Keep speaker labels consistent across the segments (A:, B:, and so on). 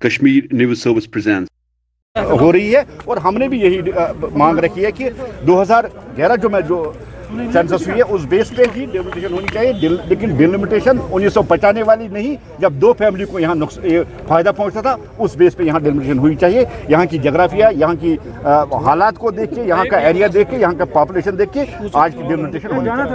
A: Kashmir News Service presents.
B: हो रही है और हमने भी यही मांग रखी है कि 2011 जो सेंसस हुई है उस बेस पे ही डिलिमिटेशन होनी चाहिए, लेकिन डिलिमिटेशन 1995 वाली नहीं, जब दो फैमिली को यहाँ फायदा पहुँचता था उस बेस पे यहाँ डिलिमिटेशन हुई चाहिए। यहाँ की जोग्राफिया, यहाँ की हालात को देख के, यहाँ का एरिया देख के, यहाँ का पॉपुलेशन देख के आज की डिलिमिटेशन होनी चाहिए।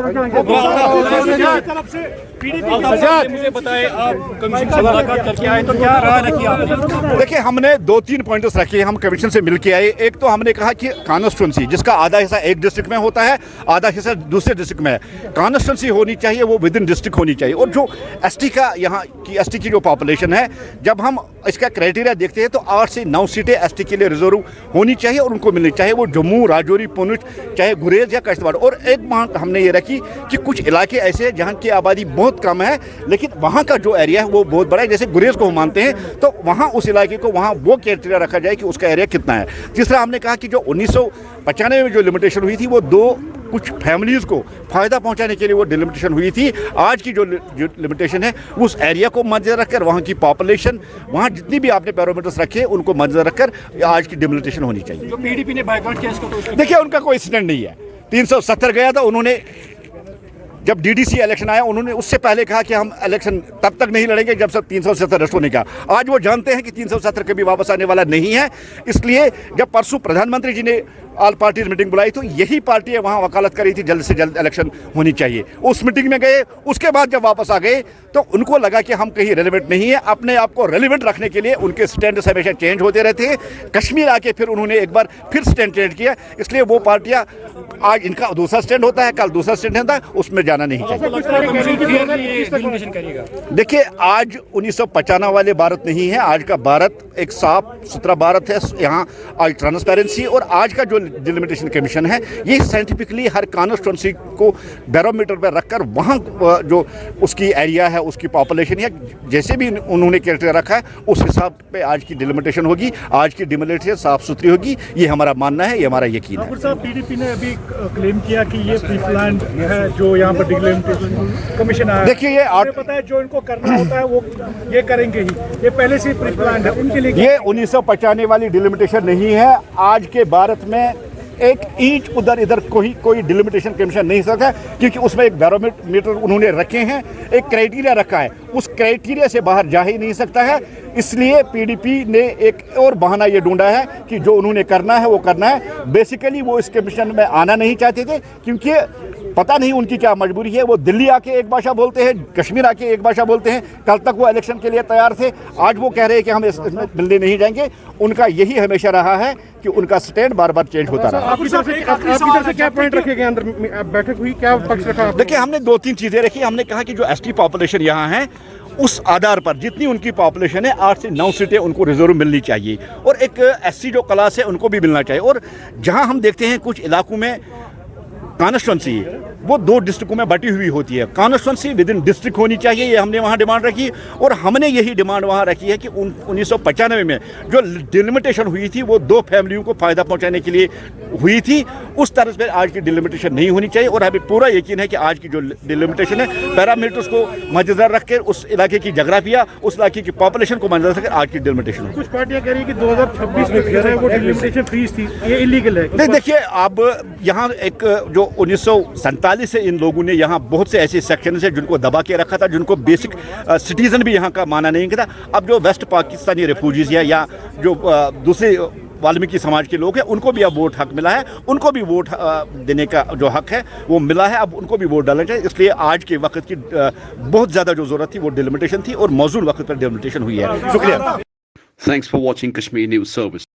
B: देखिए, हमने 2-3 पॉइंट्स रखे, हम कमीशन से मिल के आए। एक तो हमने कहा कि कॉन्स्टिट्यूंसी जिसका आधा हिस्सा एक डिस्ट्रिक्ट में होता है, आधा हिस्सा दूसरे डिस्ट्रिक्ट में है, कॉन्स्टिट्यूंसी होनी चाहिए, वो विद इन डिस्ट्रिक्ट होनी चाहिए। और जो एसटी का यहाँ की एसटी की जो पॉपुलेशन है, जब हम इसका क्राइटेरिया देखते हैं तो 8 से 9 सीटें एसटी के लिए रिजर्व होनी चाहिए और उनको मिलनी चाहिए, वो जम्मू, राजौरी, पुंछ, चाहे गुरेज या कश्तवाड़। और एक मांग हमने ये रखी कि कुछ इलाके ऐसे हैं जहाँ की आबादी बहुत कम है, लेकिन वहाँ का जो एरिया है वो बहुत बड़ा है, जैसे गुरेज को हम मानते हैं, तो वहाँ उस इलाके को वहाँ वो क्राइटेरिया रखा जाए कि उसका एरिया कितना है। तीसरा हमने कहा कि जो 1995 में जो लिमिटेशन हुई थी वो कुछ फैमिलीज़ को फ़ायदा पहुंचाने के लिए वो डिलिमिटेशन हुई थी। आज की जो लिमिटेशन है उस एरिया को मद्देनजर रखकर, वहाँ की पॉपुलेशन, वहाँ जितनी भी आपने पैरामीटर्स रखे उनको मद्देनजर रखकर आज की डिलिमिटेशन होनी चाहिए।
C: जो पीडीपी ने बाइकआउट किया इसको, तो
B: देखिए, उनका कोई स्टैंड नहीं है। 370 गया था उन्होंने, जब डीडीसी इलेक्शन आया उन्होंने उससे पहले कहा कि हम इलेक्शन तब तक नहीं लड़ेंगे जब सब 370 रस्ट होने का। आज वो जानते हैं कि 370 कभी वापस आने वाला नहीं है। इसलिए जब परसों प्रधानमंत्री जी ने ऑल पार्टीज मीटिंग बुलाई तो यही पार्टियां वहां वकालत कर रही थी जल्द से जल्द इलेक्शन होनी चाहिए। उस मीटिंग में गए, उसके बाद जब वापस आ गए तो उनको लगा कि हम कहीं रेलिवेंट नहीं है। अपने आप को रेलिवेंट रखने के लिए उनके स्टैंड हमेशा चेंज होते रहते हैं। कश्मीर आके फिर उन्होंने एक बार फिर स्टैंड चेंज किया, इसलिए वो पार्टियां, आज इनका दूसरा स्टैंड होता है, कल दूसरा स्टैंड होता है, उसमें जाना नहीं चाहिए। देखिए, आज 1995 वाले भारत नहीं है, आज का भारत एक साफ सुथरा भारत है। यहाँ आज ट्रांसपेरेंसी और आज का जो डिलिमिटेशन कमीशन है ये साइंटिफिकली हर कॉन्स्टिट्यूंसी को बैरोमीटर पर रखकर वहाँ जो उसकी एरिया है, उसकी पॉपुलेशन या जैसे भी उन्होंने क्राइटेरिया रखा है उस हिसाब पे आज की डिलिमिटेशन होगी। आज की डिलिमिटेशन साफ सुथरी होगी, ये हमारा मानना है, ये हमारा यकीन है।
C: साहब, पीडीपी ने अभी क्लेम किया कि ये प्री प्लान्ड है जो यहाँ पर डिलिमिटेशन कमीशन आया।
B: देखिए, ये
C: पता है जो इनको करना होता है वो ये करेंगे ही, ये पहले से प्री प्लान्ड है उनके लिए।
B: ये 1995 वाली डिलिमिटेशन नहीं है। आज के भारत में एक इंच उधर इधर कोई डिलिमिटेशन कमीशन नहीं सकता, क्योंकि उसमें एक बैरोमीटर उन्होंने रखे हैं, एक क्राइटेरिया रखा है, उस क्राइटेरिया से बाहर जा ही नहीं सकता है। इसलिए पीडीपी ने एक और बहाना ये ढूंढा है कि जो उन्होंने करना है वो करना है। बेसिकली वो इस कमीशन में आना नहीं चाहते थे, क्योंकि पता नहीं उनकी क्या मजबूरी है। वो दिल्ली आके एक भाषा बोलते हैं, कश्मीर आके एक भाषा बोलते हैं। कल तक वो इलेक्शन के लिए तैयार थे, आज वो कह रहे हैं कि हम इसमें मिलने नहीं जाएंगे। उनका यही हमेशा रहा है कि उनका स्टैंड बार बार चेंज होता रहा।
C: आपकी तरफ से क्या पॉइंट रखे गए अंदर बैठक हुई, क्या पक्ष रखा?
B: देखिए, हमने 2-3 चीजें रखी। हमने कहा कि जो एसटी पॉपुलेशन यहाँ है उस आधार पर जितनी उनकी पॉपुलेशन है 8 से 9 सीटें उनको रिजर्व मिलनी चाहिए, और एक एससी जो क्लास है उनको भी मिलना चाहिए। और जहाँ हम देखते हैं कुछ इलाकों में कॉन्स्टिट्यूंसी वो 2 डिस्ट्रिक्टों में बटी हुई होती है, कॉन्स्टिट्यूंसी विद इन डिस्ट्रिक्ट होनी चाहिए, ये हमने वहाँ डिमांड रखी। और हमने यही डिमांड वहाँ रखी है कि 1995 में जो डिलिमिटेशन हुई थी वो 2 फैमिलियों को फ़ायदा पहुँचाने के लिए हुई थी, उस तरह से आज की डिलिमिटेशन नहीं होनी चाहिए। और हमें पूरा यकीन है कि आज की जो डिलिमिटेशन है पैरामीटर्स को मद्देनजर रखकर, उस इलाके की जोग्राफिया, उस इलाके की पॉपुलेशन को मद्देनजर रखकर आज की डिलिमिटेशन।
C: कुछ पार्टियां कह रही है कि 2026 में फिर वो डिलिमिटेशन फ्रीज थी, ये इलीगल है।
B: नहीं, देखिए, अब यहाँ एक जो 1947 से इन लोगों ने यहाँ बहुत से ऐसे सेक्शन है जिनको दबा के रखा था, जिनको बेसिक सिटीजन भी यहाँ का माना नहीं था। अब जो वेस्ट पाकिस्तानी रेफ्यूजीज है या जो दूसरे वाल्मीकि समाज के लोग हैं उनको भी अब वोट हक मिला है, उनको भी वोट देने का जो हक है वो मिला है, अब उनको भी वोट डालना चाहिए। इसलिए आज के वक्त की बहुत ज़्यादा जो ज़रूरत थी वो डिलिमिटेशन थी और मौजूद वक्त पर डिलिमिटेशन हुई है। शुक्रिया।
A: Thanks for watching Kashmir News Service.